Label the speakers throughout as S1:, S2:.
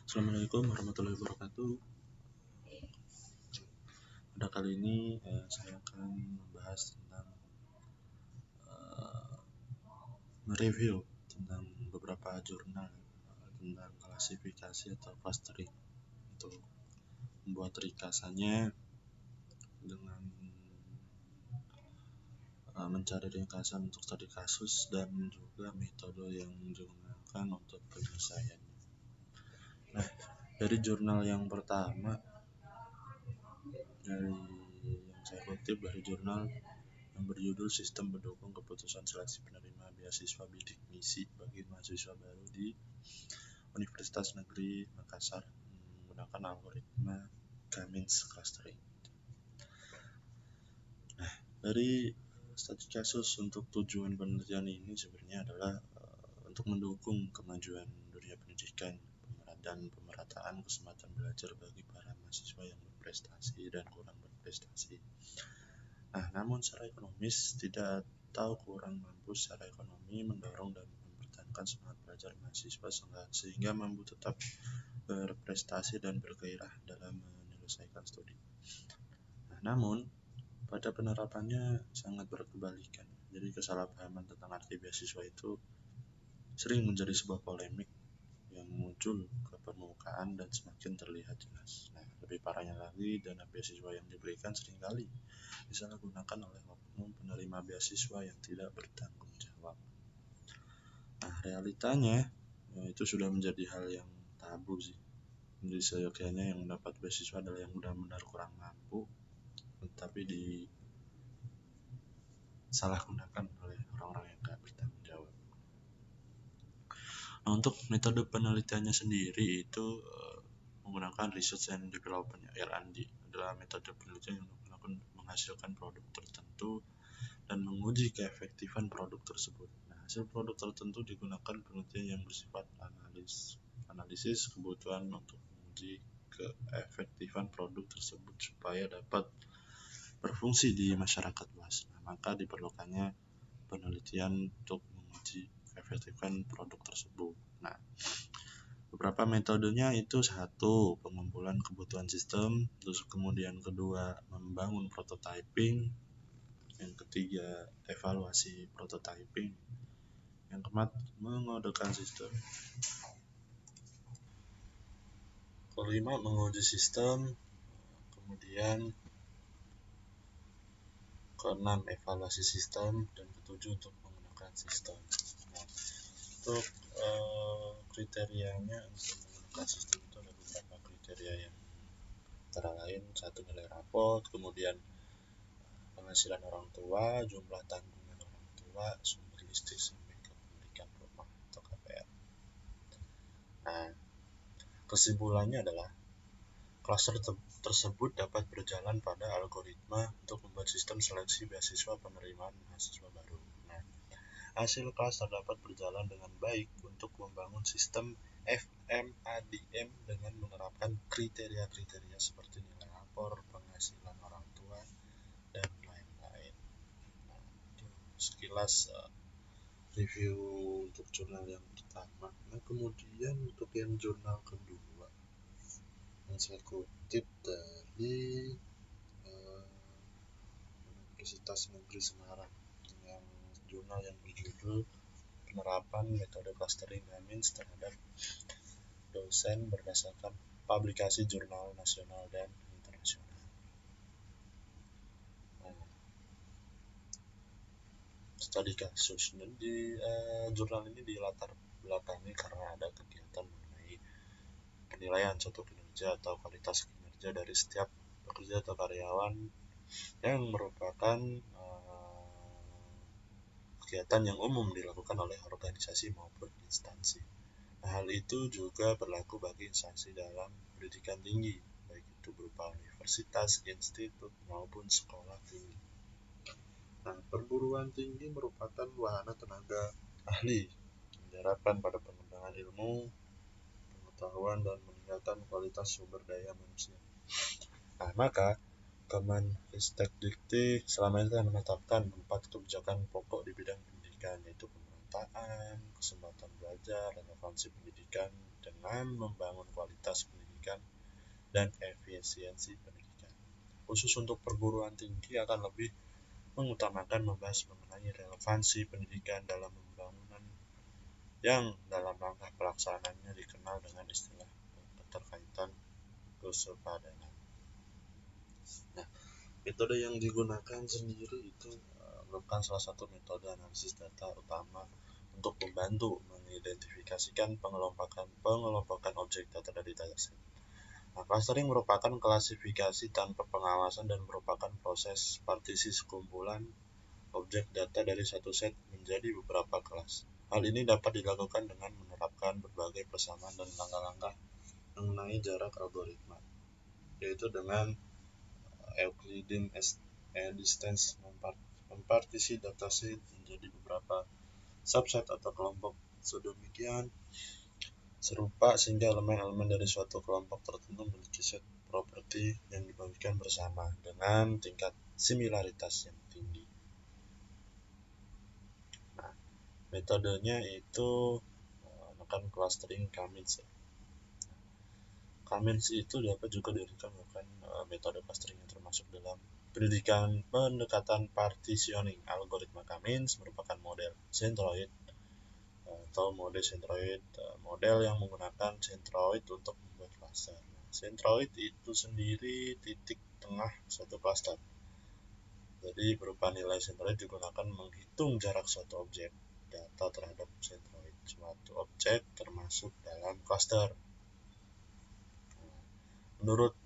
S1: Assalamualaikum warahmatullahi wabarakatuh. Pada kali ini saya akan membahas tentang mereview tentang beberapa jurnal tentang klasifikasi atau clustering untuk membuat ringkasannya dengan mencari ringkasan untuk studi kasus dan juga metode yang digunakan untuk penyelesaiannya. Nah, dari jurnal yang pertama dari yang saya kutip dari jurnal yang berjudul Sistem Pendukung Keputusan Seleksi Penerima Beasiswa Bidik Misi bagi Mahasiswa Baru di Universitas Negeri Makassar menggunakan algoritma Cummins Clustering. Nah, dari studi kasus untuk tujuan penelitian ini sebenarnya adalah untuk mendukung kemajuan dunia pendidikan dan pemerataan kesempatan belajar bagi para mahasiswa yang berprestasi dan kurang berprestasi. Nah, namun secara ekonomis tidak atau kurang mampu secara ekonomi mendorong dan mempertahankan semangat belajar mahasiswa sehingga mampu tetap berprestasi dan bergairah dalam menyelesaikan studi. Nah, namun pada penerapannya sangat berkebalikan. Jadi kesalahpahaman tentang arti beasiswa itu sering menjadi sebuah polemik yang muncul ke permukaan dan semakin terlihat jelas. Nah, lebih parahnya lagi, dana beasiswa yang diberikan seringkali disalahgunakan oleh oknum penerima beasiswa yang tidak bertanggung jawab. Nah, realitanya itu sudah menjadi hal yang tabu sih. Jadi seyogyanya yang mendapat beasiswa adalah yang benar-benar kurang mampu, tetapi disalahgunakan oleh orang-orang yang tidak bertanggung jawab. Nah, untuk metode penelitiannya sendiri itu menggunakan Research and Development (R&D) adalah metode penelitian yang menghasilkan produk tertentu dan menguji keefektifan produk tersebut. Nah, hasil produk tertentu digunakan penelitian yang bersifat analisis kebutuhan untuk menguji keefektifan produk tersebut supaya dapat berfungsi di masyarakat luas. Nah, maka diperlukannya penelitian untuk menguji keefektifan produk tersebut. Nah, beberapa metodenya itu satu, pengumpulan kebutuhan sistem, terus kemudian kedua, membangun prototyping, yang ketiga, evaluasi prototyping, yang keempat, mengodekan sistem, kelima, menguji sistem, kemudian keenam, evaluasi sistem, dan ketujuh, untuk menggunakan sistem. Nah, untuk kriterianya untuk menggunakan sistem itu ada beberapa kriteria yang antara lain satu, nilai rapot, kemudian penghasilan orang tua, jumlah tanggungan orang tua, sumber listrik sampai ke pendidikan rumah atau KPR. Nah, kesimpulannya adalah klaster tersebut dapat berjalan pada algoritma untuk membuat sistem seleksi beasiswa penerimaan mahasiswa baru. Nah, hasil klaster dapat berjalan dengan baik untuk membangun sistem FMADM dengan menerapkan kriteria-kriteria seperti nilai rapor, penghasilan orang tua, dan lain-lain. Nah, itu sekilas review untuk jurnal yang pertama. Nah, kemudian untuk yang jurnal kedua yang saya kutip dari Universitas Negeri Semarang, yang jurnal yang berjudul Penerapan Metode Clustering Cummins terhadap dosen berdasarkan publikasi jurnal nasional dan internasional. Studi kasus di jurnal ini dilatar belakangi karena ada kegiatan mengenai penilaian suatu kinerja atau kualitas kinerja dari setiap pekerja atau karyawan yang merupakan kegiatan yang umum dilakukan oleh organisasi maupun instansi. Nah, hal itu juga berlaku bagi instansi dalam pendidikan tinggi, baik itu berupa universitas, institut, maupun sekolah tinggi. Nah, perguruan tinggi merupakan wahana tenaga ahli yang diharapkan pada pengembangan ilmu, pengetahuan, dan meningkatkan kualitas sumber daya manusia. Nah, maka Kemenristek Dikti selama ini telah menetapkan 4 kebijakan pokok di bidang pendidikan, yaitu pemerataan pemetaan, kesempatan belajar, relevansi pendidikan dengan membangun kualitas pendidikan dan efisiensi pendidikan. Khusus untuk perguruan tinggi akan lebih mengutamakan membahas mengenai relevansi pendidikan dalam pembangunan yang dalam langkah pelaksanaannya dikenal dengan istilah keterkaitan kesepadanan. Nah, metode yang digunakan sendiri itu merupakan salah satu metode analisis data utama untuk membantu mengidentifikasikan pengelompokan objek data dari dataset. Nah, clustering merupakan klasifikasi tanpa pengawasan dan merupakan proses partisi sekumpulan objek data dari satu set menjadi beberapa kelas. Hal ini dapat dilakukan dengan menerapkan berbagai persamaan dan langkah-langkah mengenai jarak algoritma, yaitu dengan Euclidean distance mempartisi dataset menjadi beberapa subset atau kelompok sedemikian serupa sehingga elemen-elemen dari suatu kelompok tertentu memiliki set properti yang dibagikan bersama dengan tingkat similaritas yang tinggi. Nah, metodenya itu menggunakan clustering K-means. K-means itu dapat juga digunakan metode clustering yang termasuk dalam pendidikan pendekatan partitioning. Algoritma K-means merupakan model centroid atau mode centroid, model yang menggunakan centroid untuk membuat cluster. Centroid itu sendiri titik tengah suatu cluster. Jadi berupa nilai centroid digunakan menghitung jarak suatu objek data terhadap centroid suatu objek termasuk dalam cluster. Menurut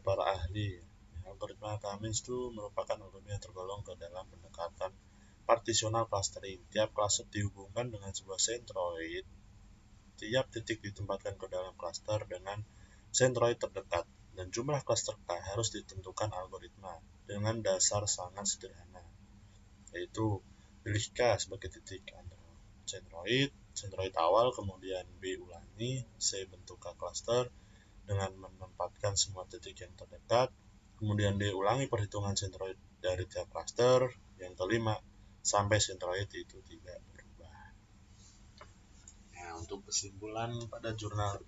S1: para ahli, algoritma K-means itu merupakan algoritma yang tergolong ke dalam pendekatan partitional clustering. Tiap cluster dihubungkan dengan sebuah centroid. Tiap titik ditempatkan ke dalam cluster dengan centroid terdekat dan jumlah cluster K harus ditentukan algoritma dengan dasar sangat sederhana, yaitu pilih K sebagai titik antara centroid awal, kemudian B ulangi, C bentuk K cluster dengan menempatkan semua titik yang terdekat, kemudian D ulangi perhitungan centroid dari tiap cluster, yang kelima sampai centroid itu tidak berubah. Nah, untuk kesimpulan pada jurnal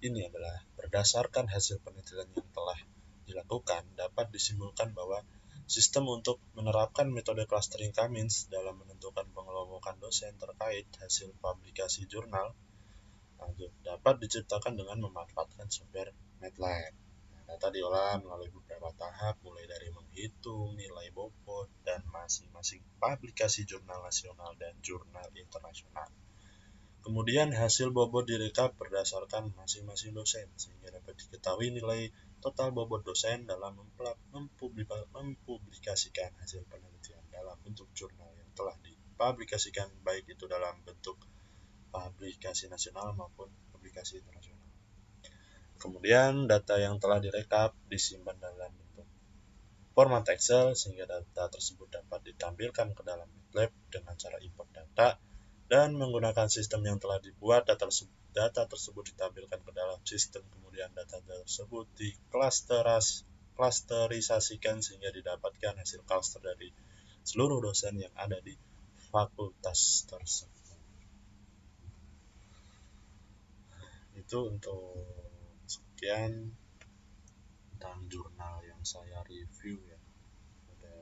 S1: ini adalah berdasarkan hasil penelitian yang telah dilakukan dapat disimpulkan bahwa sistem untuk menerapkan metode clustering K-means dalam menentukan pengelompokan dosen terkait hasil publikasi jurnal dapat diciptakan dengan memanfaatkan software MATLAB. Data diolah melalui beberapa tahap, mulai dari menghitung nilai bobot dan masing-masing publikasi jurnal nasional dan jurnal internasional. Kemudian hasil bobot direkap berdasarkan masing-masing dosen, sehingga dapat diketahui nilai total bobot dosen dalam mempublikasikan hasil penelitian dalam bentuk jurnal yang telah dipublikasikan, baik itu dalam bentuk publikasi nasional maupun publikasi internasional. Kemudian data yang telah direkap disimpan dalam bentuk format Excel sehingga data tersebut dapat ditampilkan ke dalam MATLAB dengan cara import data dan menggunakan sistem yang telah dibuat. Data tersebut ditampilkan ke dalam sistem, kemudian data tersebut diklasterisasikan sehingga didapatkan hasil cluster dari seluruh dosen yang ada di fakultas tersebut. Itu untuk sekian tentang jurnal yang saya review ya pada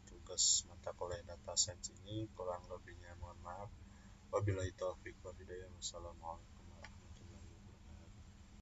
S1: tugas mata kuliah data science ini. Kurang lebihnya mohon maaf. Wabillahi taufiq wal hidayah. Wassalamualaikum.